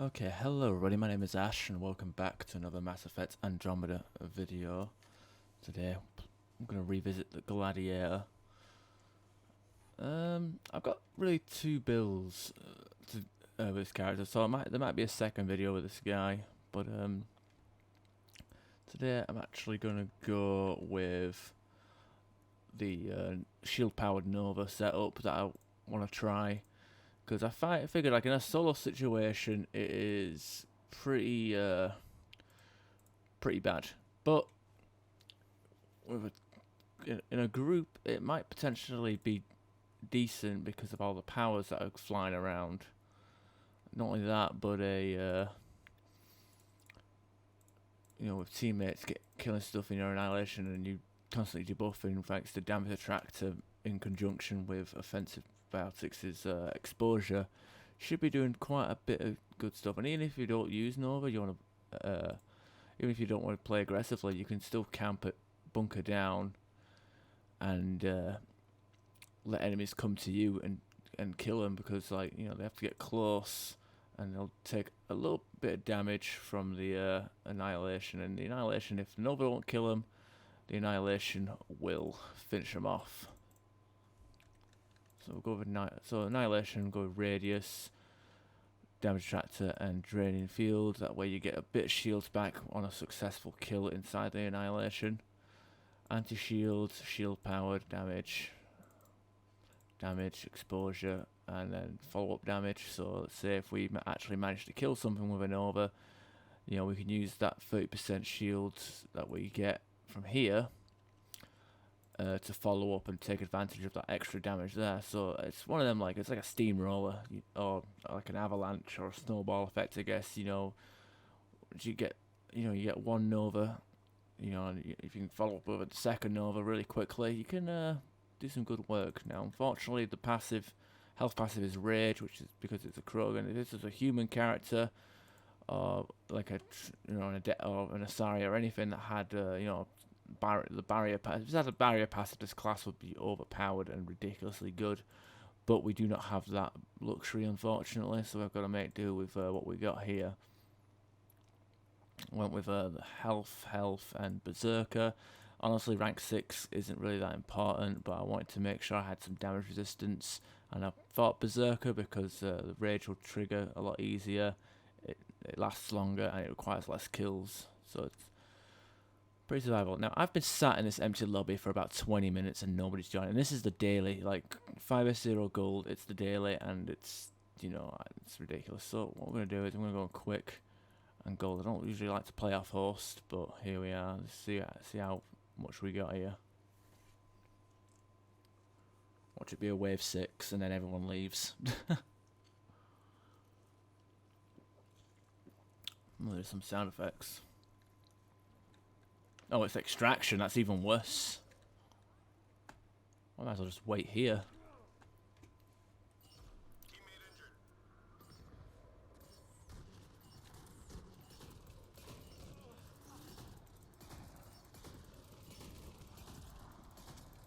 Okay, hello everybody, my name is Ash and welcome back to another Mass Effect Andromeda video. Today I'm going to revisit the Gladiator. I've got really two builds with this character, so there might be a second video with this guy, but today I'm actually going to go with the shield-powered Nova setup that I want to try. Because I figured, like, in a solo situation, it is pretty bad. But with in a group, it might potentially be decent because of all the powers that are flying around. Not only that, but with teammates killing stuff in your annihilation, and you constantly debuffing thanks to damage attractor in conjunction with offensive biotics' exposure, should be doing quite a bit of good stuff. And even if you don't use Nova, even if you don't want to play aggressively, you can still camp it, bunker down, and let enemies come to you and kill them, because they have to get close and they'll take a little bit of damage from the annihilation. And the annihilation, if Nova won't kill them, the annihilation will finish them off. So we'll go with annihilation, go with radius, damage attractor, and draining field. That way you get a bit of shields back on a successful kill inside the annihilation. Anti-shield, shield powered, damage, exposure, and then follow-up damage. So let's say if we actually manage to kill something with a Nova, we can use that 30% shield that we get from here to follow up and take advantage of that extra damage there. So it's one of them, it's like a steamroller, or like an avalanche or a snowball effect, I guess. You get one Nova, and if you can follow up with a second Nova really quickly, you can do some good work. Now, unfortunately, the health passive is Rage, which is because it's a Krogan. If this is a human character, or like an Asari or anything that had the barrier pass. If it had a barrier passive, this class would be overpowered and ridiculously good. But we do not have that luxury, unfortunately, so we've got to make do with what we got here. Went with the health, and Berserker. Honestly, rank 6 isn't really that important, but I wanted to make sure I had some damage resistance, and I thought Berserker because the rage will trigger a lot easier, it lasts longer, and it requires less kills, so it's pretty survivable. Now, I've been sat in this empty lobby for about 20 minutes and nobody's joining. This is the daily, 5S0 gold, it's the daily, and it's ridiculous. So what we're going to do is I'm going to go quick and gold. I don't usually like to play off host, but here we are. Let's see how much we got here. Watch it be a wave 6 and then everyone leaves. There's some sound effects. Oh, it's extraction. That's even worse. I might as well just wait here.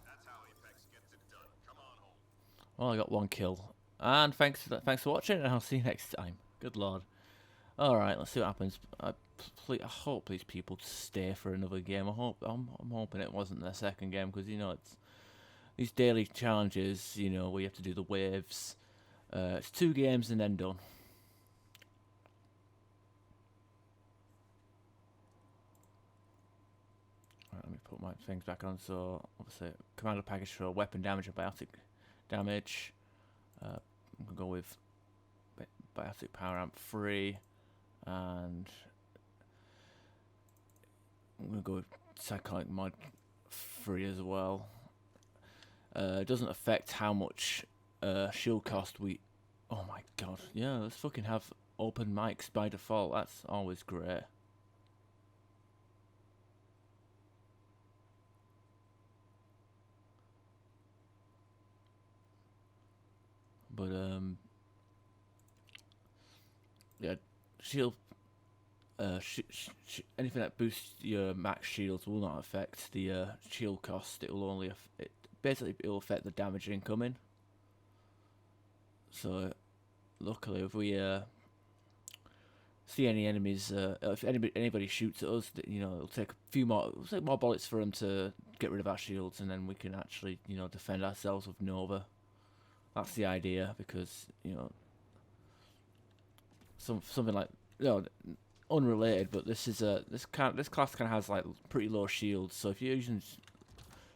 That's how Apex gets it done. Come on home. Well, I got one kill. And thanks for watching, and I'll see you next time. Good lord. Alright, let's see what happens. I hope these people stay for another game. I'm hoping it wasn't their second game, because it's these daily challenges. Where you have to do the waves. It's 2 games and then done. Right, let me put my things back on. So obviously, commander package for weapon damage and biotic damage. I'm gonna go with biotic power amp 3. And I'm going to go with Psychotic Mod 3 as well. It doesn't affect how much shield cost we... Oh my god. Yeah, let's fucking have open mics by default. That's always great. But, yeah, shield... anything that boosts your max shields will not affect the shield cost. It will only basically it'll affect the damage incoming. So luckily, if we see any enemies, if anybody shoots at us, you know, it'll take more bullets for them to get rid of our shields, and then we can actually, you know, defend ourselves with Nova. That's the idea, because, you know, something like, you know, unrelated, but this class kind of has like pretty low shields, so if you're using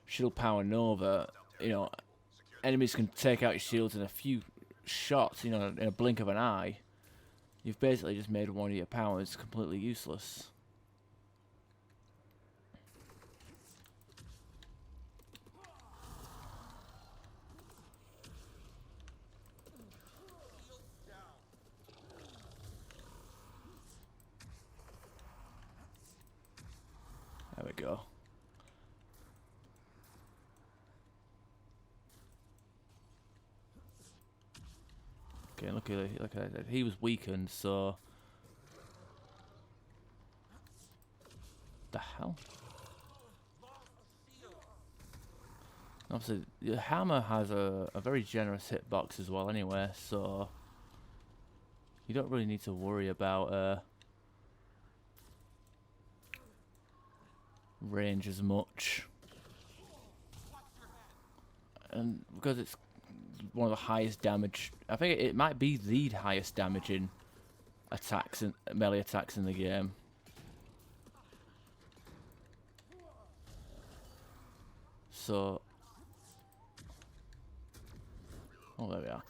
shield power Nova, you know, enemies can take out your shields in a few shots, you know, in a blink of an eye. You've basically just made one of your powers completely useless. There we go. Okay, look at that. He was weakened, so the hell? Obviously, the hammer has a very generous hitbox as well, anyway, so you don't really need to worry about range as much. And because it's one of the highest damage, I think it might be the highest damaging attacks and melee attacks in the game. So, oh, there we are.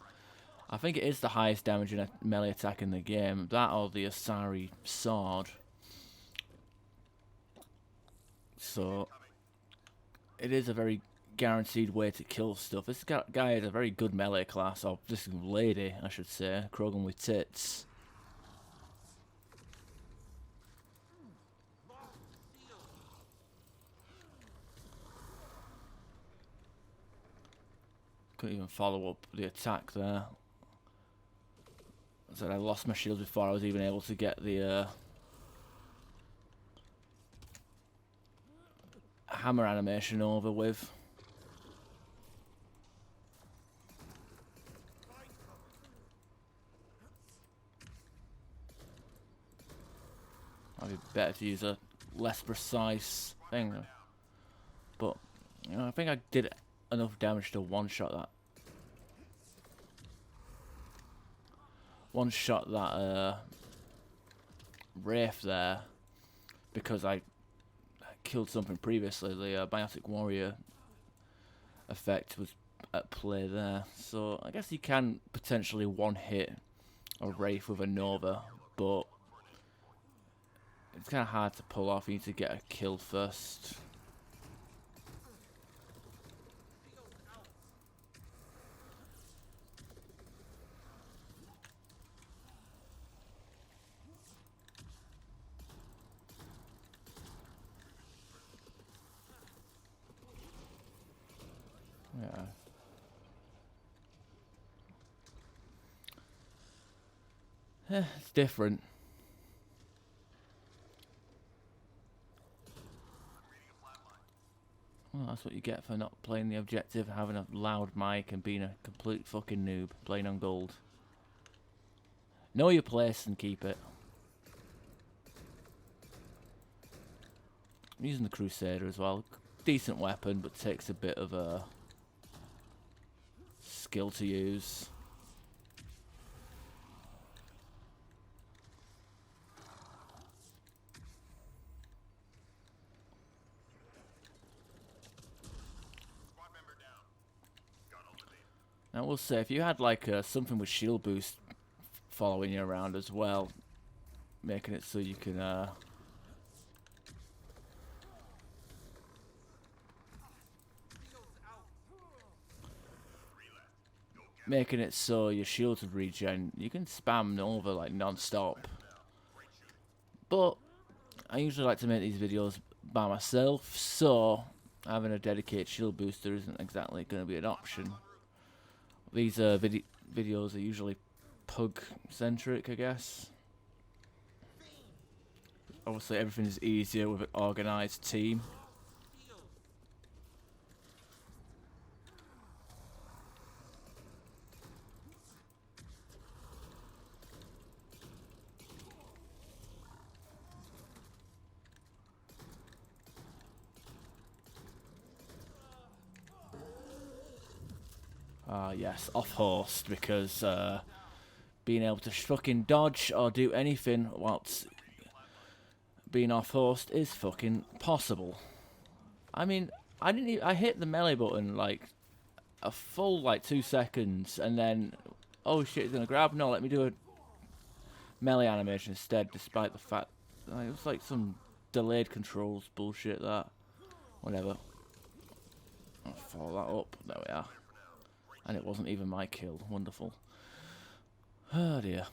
I think it is the highest damaging melee attack in the game. That or the Asari sword. So, it is a very guaranteed way to kill stuff. This guy is a very good melee class, or this lady, I should say, Krogan with tits. Couldn't even follow up the attack there. So I lost my shield before I was even able to get the hammer animation over with. Might be better to use a less precise thing, but you know, I think I did enough damage to one-shot that. One-shot that Wraith there, because I killed something previously. The Biotic Warrior effect was at play there, so I guess you can potentially one-hit a Wraith with a Nova, but it's kind of hard to pull off. You need to get a kill first. Yeah. It's different. Well, that's what you get for not playing the objective, having a loud mic and being a complete fucking noob, playing on gold. Know your place and keep it. I'm using the Crusader as well. Decent weapon, but takes a bit of a skill to use. Now, we'll say, if you had like something with shield boost following you around as well, making it so you can making it so your shields would regen, you can spam Nova like non-stop. But I usually like to make these videos by myself, so having a dedicated shield booster isn't exactly going to be an option. These videos are usually pug-centric, I guess. Obviously, everything is easier with an organised team. Yes, off host, because being able to fucking dodge or do anything whilst being off host is fucking possible. I mean, I hit the melee button like a full like 2 seconds, and then oh shit, he's gonna grab. No, let me do a melee animation instead, despite the fact it was like some delayed controls bullshit. That whatever. I'll follow that up. There we are. And it wasn't even my kill. Wonderful. Oh dear.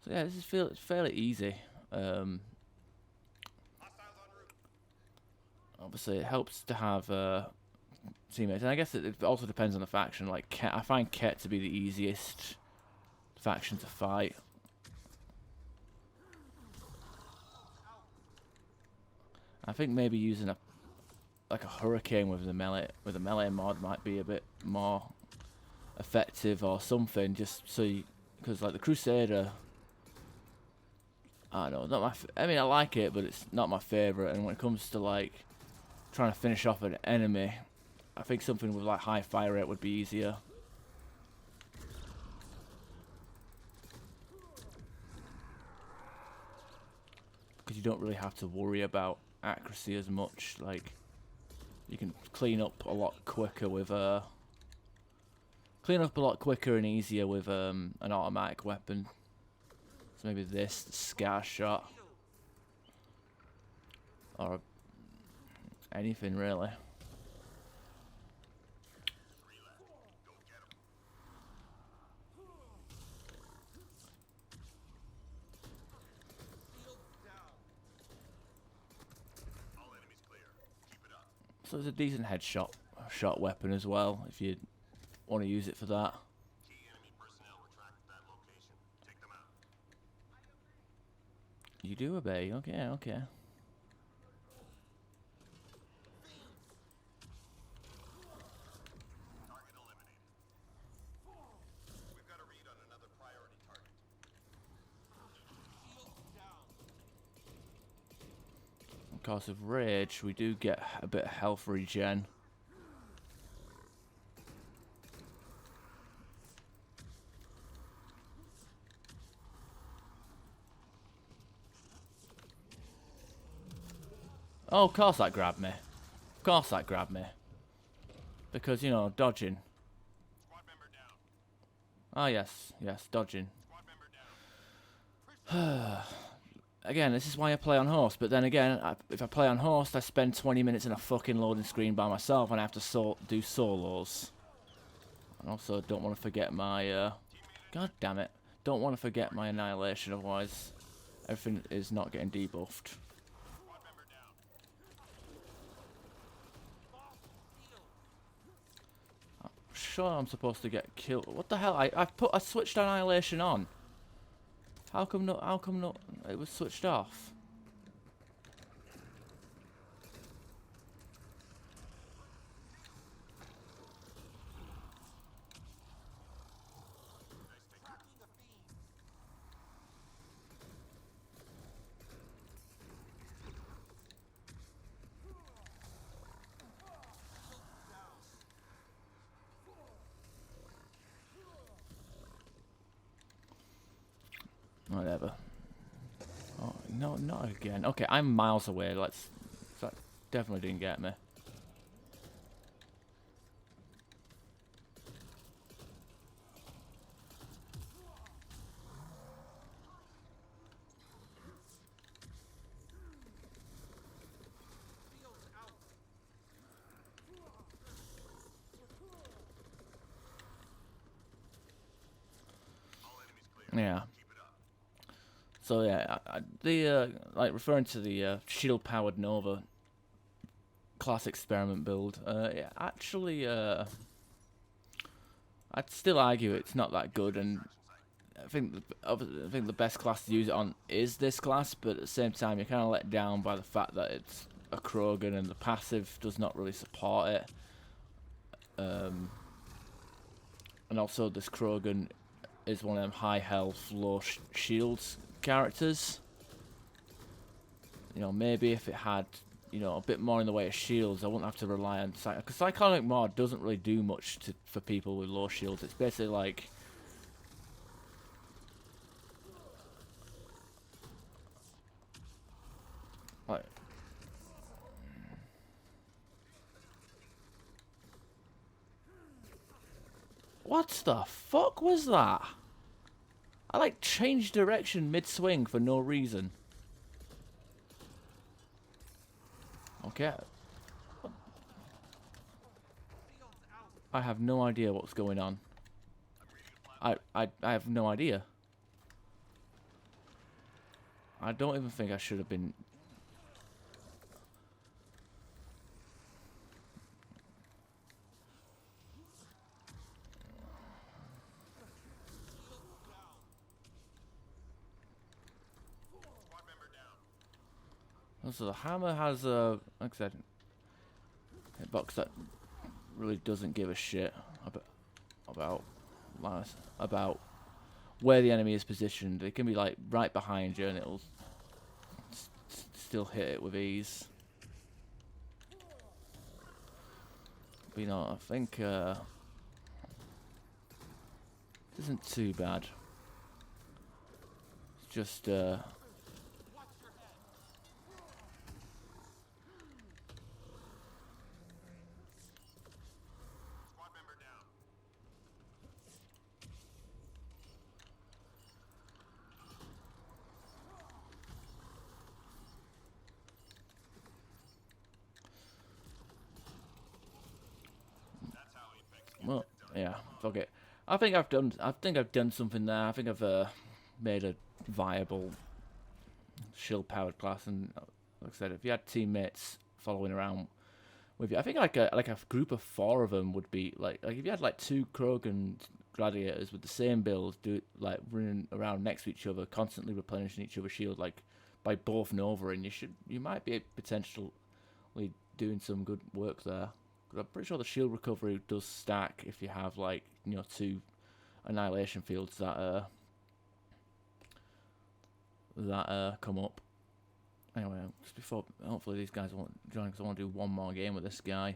So yeah, this is fairly easy. Obviously, it helps to have teammates, and I guess it also depends on the faction. Like Ket, I find Ket to be the easiest faction to fight. I think maybe using a hurricane with a melee mod might be a bit more effective or something. Just so, because like the Crusader, I don't know, not my. I mean, I like it, but it's not my favorite. And when it comes to like trying to finish off an enemy, I think something with like high fire rate would be easier. Because you don't really have to worry about accuracy as much. Like, you can clean up a lot quicker with and easier with an automatic weapon. So maybe this, the scar shot, or anything really. So it's a decent headshot weapon as well, if you want to use it for that. You do obey, okay, okay. Because of rage, we do get a bit of health regen. Oh, of course that grabbed me. Of course that grabbed me. Because, you know, dodging. Ah, yes, yes, dodging. Again, this is why I play on host, but then again, if I play on host, I spend 20 minutes in a fucking loading screen by myself and I have to do solos. And also, don't want to forget my, god damn it. Don't want to forget my annihilation, otherwise everything is not getting debuffed. I'm sure I'm supposed to get killed. What the hell? I switched annihilation on. How come not it was switched off? Whatever. Oh, no, not again. Okay, I'm miles away. That definitely didn't get me. Yeah. So yeah, like referring to the shield-powered Nova class experiment build, yeah, actually, I'd still argue it's not that good, and I think the best class to use it on is this class, but at the same time, you're kind of let down by the fact that it's a Krogan and the passive does not really support it. And also, this Krogan is one of them high health, low shields characters. You know, maybe if it had, you know, a bit more in the way of shields. I wouldn't have to rely on because Cyclonic Mod doesn't really do much for people with low shields. It's basically like what the fuck was that? I like changed direction mid-swing for no reason. Okay. I have no idea what's going on. I have no idea. I don't even think I should have been... So the hammer has a, like I said, a box that really doesn't give a shit about where the enemy is positioned. It can be like right behind you, and it'll still hit it with ease. But you know, I think it isn't too bad. It's just well, yeah, fuck it. I think I've done something there. I think I've made a viable shield-powered class, and like I said, if you had teammates following around with you, I think like a group of 4 of them would be like if you had like 2 Krogan Gladiators with the same build, like running around next to each other, constantly replenishing each other's shield, like by both Nova, and you might be potentially doing some good work there. I'm pretty sure the shield recovery does stack if you have like, you know, 2 annihilation fields that come up. Anyway, just before, hopefully these guys won't join because I want to do one more game with this guy.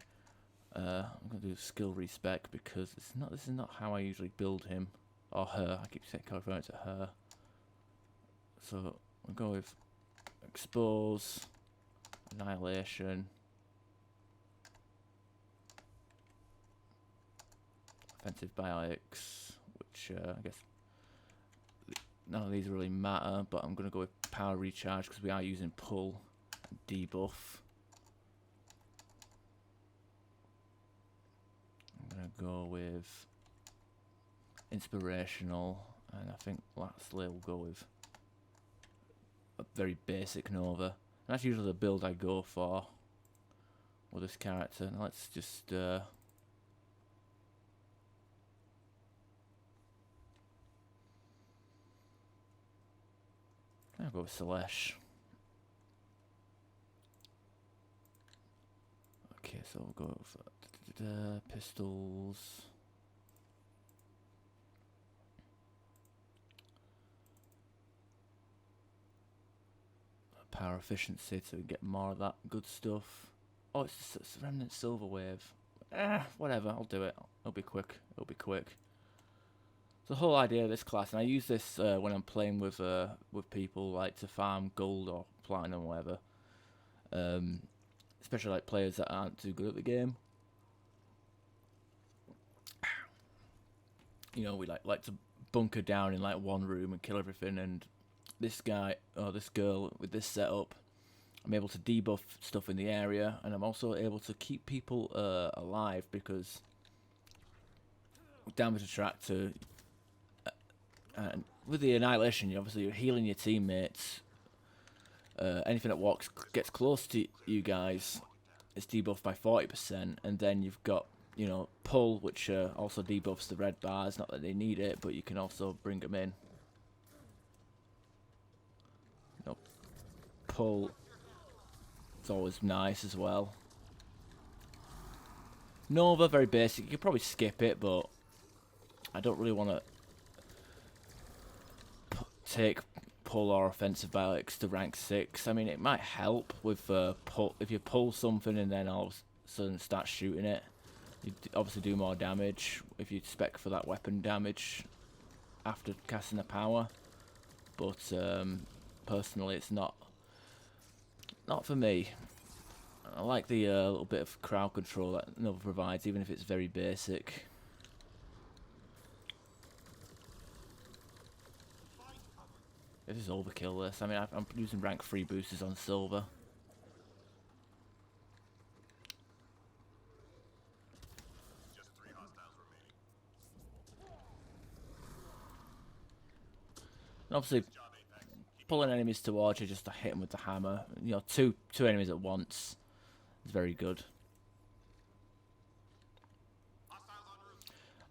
I'm gonna do skill respec because this is not how I usually build him or her. I keep referring to her. So we'll go with expose, annihilation, offensive biotics, which I guess none of these really matter, but I'm going to go with power recharge because we are using pull and debuff. I'm going to go with inspirational, and I think lastly we'll go with a very basic Nova. And that's usually the build I go for with this character. Now let's just I'll go with Selesh. Okay, so we'll go for pistols. Power efficiency to get more of that good stuff. Oh, it's Remnant Silver Wave. Whatever, I'll do it. It'll be quick. It'll be quick. The whole idea of this class, and I use this when I'm playing with people like to farm gold or platinum or whatever, especially like players that aren't too good at the game. You know, we like to bunker down in like one room and kill everything. And this guy or this girl with this setup, I'm able to debuff stuff in the area, and I'm also able to keep people alive because damage attractor. And with the annihilation, obviously you're healing your teammates. Anything that gets close to you guys is debuffed by 40%, and then you've got, you know, pull, which also debuffs the red bars. Not that they need it, but you can also bring them in. You know, pull. It's always nice as well. Nova, very basic. You could probably skip it, but I don't really want to pull or offensive biotics to rank 6. I mean, it might help with if you pull something and then all of a sudden start shooting it. You obviously do more damage if you spec for that weapon damage after casting the power. But personally, it's not for me. I like the little bit of crowd control that Nova provides, even if it's very basic. This is overkill, this. I mean, I'm using rank 3 boosters on silver. Just 3 hostiles remaining. And obviously, pulling enemies towards you just to hit them with the hammer. You know, two enemies at once is very good.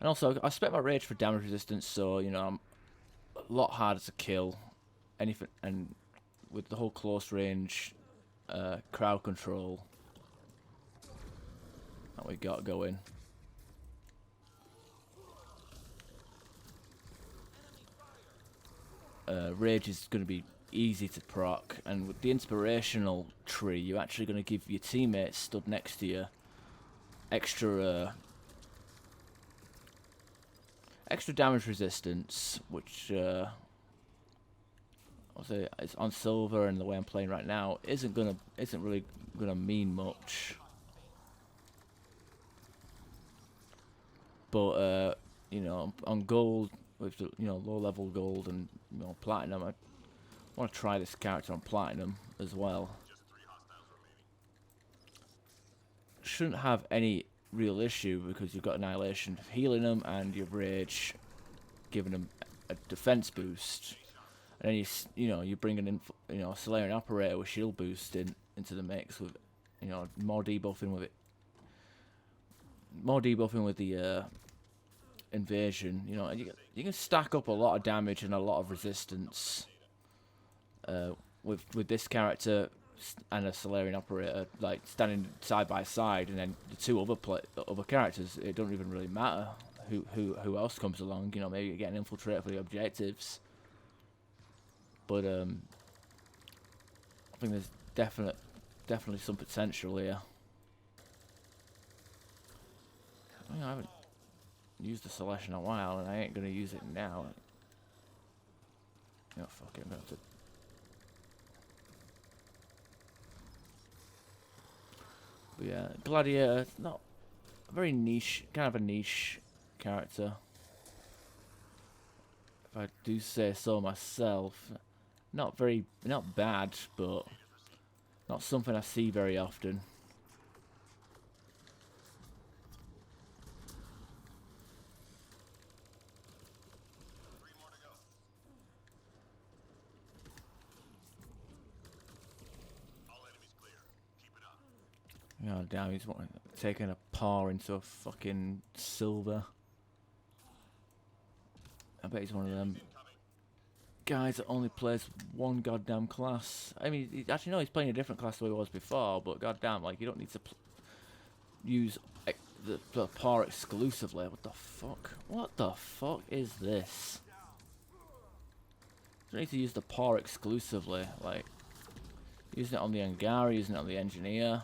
And also, I spec my rage for damage resistance, so you know I'm a lot harder to kill. Anything, and with the whole close range crowd control that we got going. Rage is going to be easy to proc, and with the inspirational tree, you're actually going to give your teammates stood next to you extra damage resistance, which obviously it's on silver, and the way I'm playing right now isn't really gonna mean much. But you know, on gold with the, you know, low level gold and, you know, platinum, I want to try this character on platinum as well. Just 3 hostiles remaining. Shouldn't have any real issue because you've got Annihilation healing them and your Rage giving them a defense boost, and then you bring in Solarian Operator with shield boost into the mix with, you know, more debuffing with the invasion. You know, you can stack up a lot of damage and a lot of resistance with this character and a Solarian Operator, like standing side by side, and then the two other characters. It don't even really matter who else comes along. You know, maybe you get an Infiltrator for the objectives, but I think there's definitely some potential here. I mean, I haven't used the Celeste in a while, and I ain't gonna use it now. You know, fuck it, I'm gonna have to. But yeah, Gladiator, not a very niche, kind of a niche character, if I do say so myself. Not bad, but not something I see very often. Oh damn, he's taking a paw into a fucking silver. I bet he's one of them guys that only plays one goddamn class. I mean, actually no, he's playing a different class the way he was before, but goddamn, like, you don't need to use the paw exclusively. What the fuck? What the fuck is this? You don't need to use the paw exclusively, like, using it on the Angara, using it on the Engineer.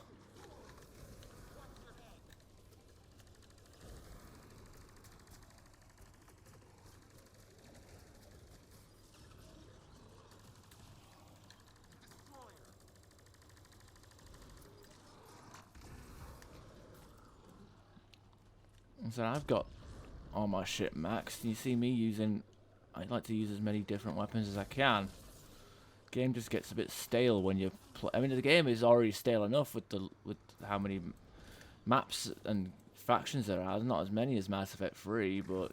So I've got all my shit maxed. You see me using, I like to use as many different weapons as I can. Game just gets a bit stale when you play. I mean, the game is already stale enough with how many maps and factions there are. There's not as many as Mass Effect 3, but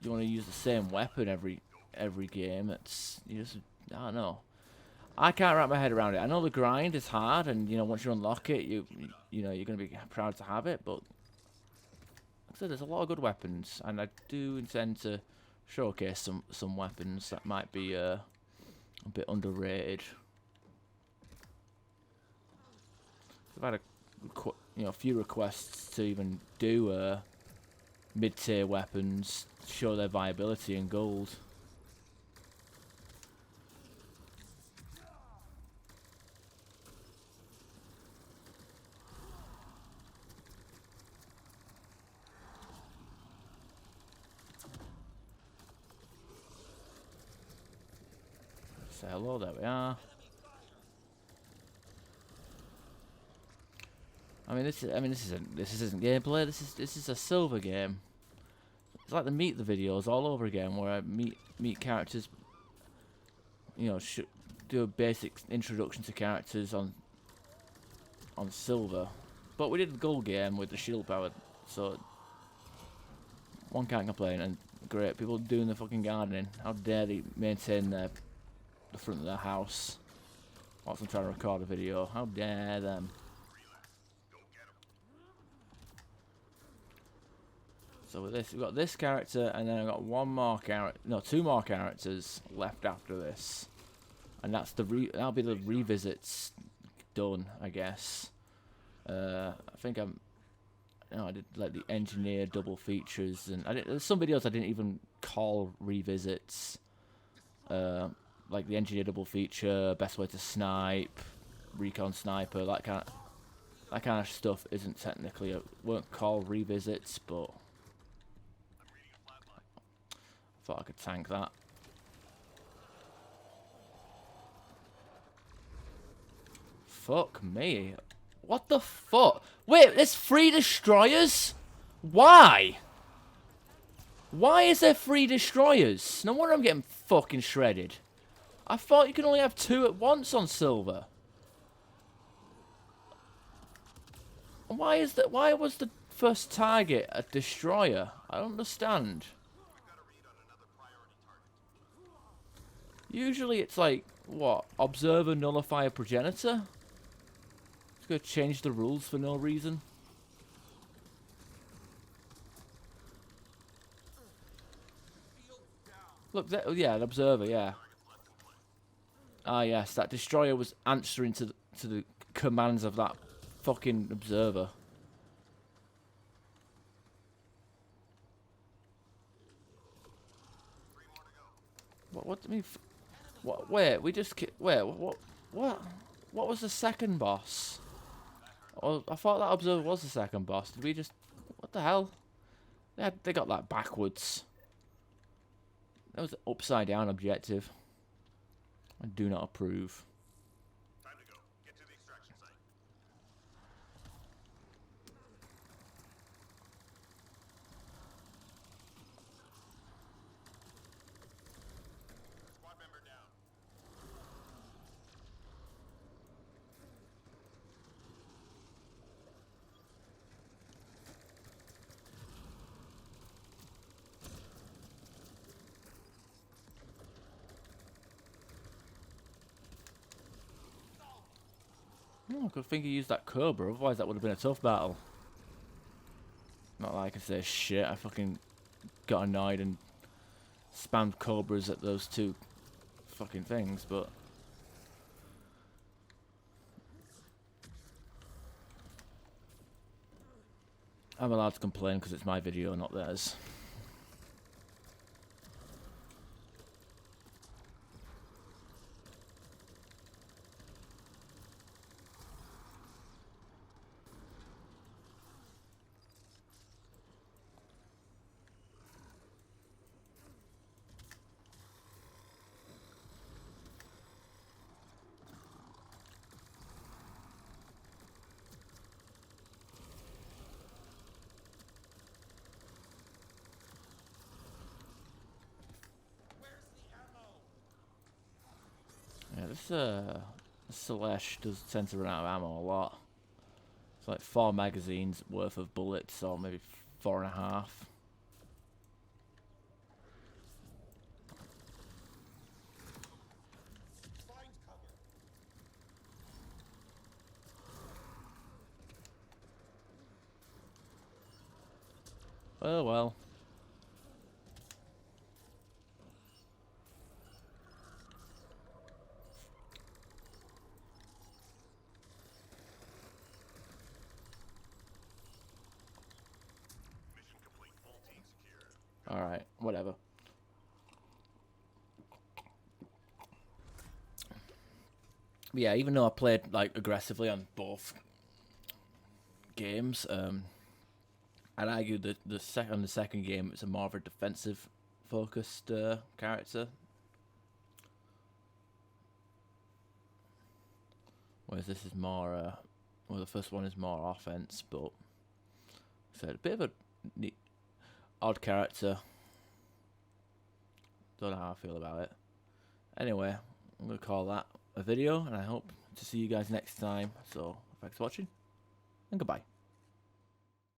you want to use the same weapon every game. I don't know. I can't wrap my head around it. I know the grind is hard, and you know, once you unlock it, you know you're gonna be proud to have it, but so there's a lot of good weapons, and I do intend to showcase some weapons that might be a bit underrated. I've had a few requests to even do mid-tier weapons to show their viability in gold. Say hello. There we are. This isn't gameplay. This is a Silver game. It's like the Meet the videos all over again, where I meet characters. You know, do a basic introduction to characters on Silver, but we did the Gold game with the shield power, so one can't complain. And great people doing the fucking gardening. How dare they maintain the front of their house whilst I'm trying to record a video? How dare them? So with this, we've got this character, and then I've got two more characters left after this, and that'll be the revisits done, I guess. I think I did like the engineer double features, and there's some videos I didn't even call revisits, like the engineer double feature, best way to snipe, recon sniper, that kind of stuff isn't technically weren't called revisits, but I thought I could tank that. Fuck me. What the fuck? Wait, there's 3 destroyers? Why? Why is there 3 destroyers? No wonder I'm getting fucking shredded. I thought you could only have 2 at once on Silver. Why was the first target a destroyer? I don't understand. Usually it's like, what? Observer, nullifier, progenitor? It's gonna change the rules for no reason. Look, yeah, an observer, yeah. Ah, yes, that destroyer was answering to the commands of that fucking observer. What do you mean? What? Wait, we just wait. What was the second boss? Oh, I thought that observer was the second boss. Did we just? What the hell? They got that backwards. That was an upside down objective. I do not approve. Time to go. Get to the extraction site. Squad member down. Oh, good thing you used that Cobra, otherwise that would have been a tough battle. Not like I say shit, I fucking got annoyed and spammed Cobras at those 2 fucking things, but... I'm allowed to complain because it's my video, not theirs. Yeah, this Celeste does tend to run out of ammo a lot. It's like 4 magazines worth of bullets, or maybe 4.5. Oh well. Mission complete. Full team secured. Alright, whatever. But yeah, even though I played like aggressively on both games, I'd argue that the second game it's a more of a defensive focused character. whereas this is more, well, the first one is more offense, but so a bit of a neat, odd character. Don't know how I feel about it. Anyway, I'm going to call that a video, and I hope to see you guys next time. So, thanks for watching, and goodbye.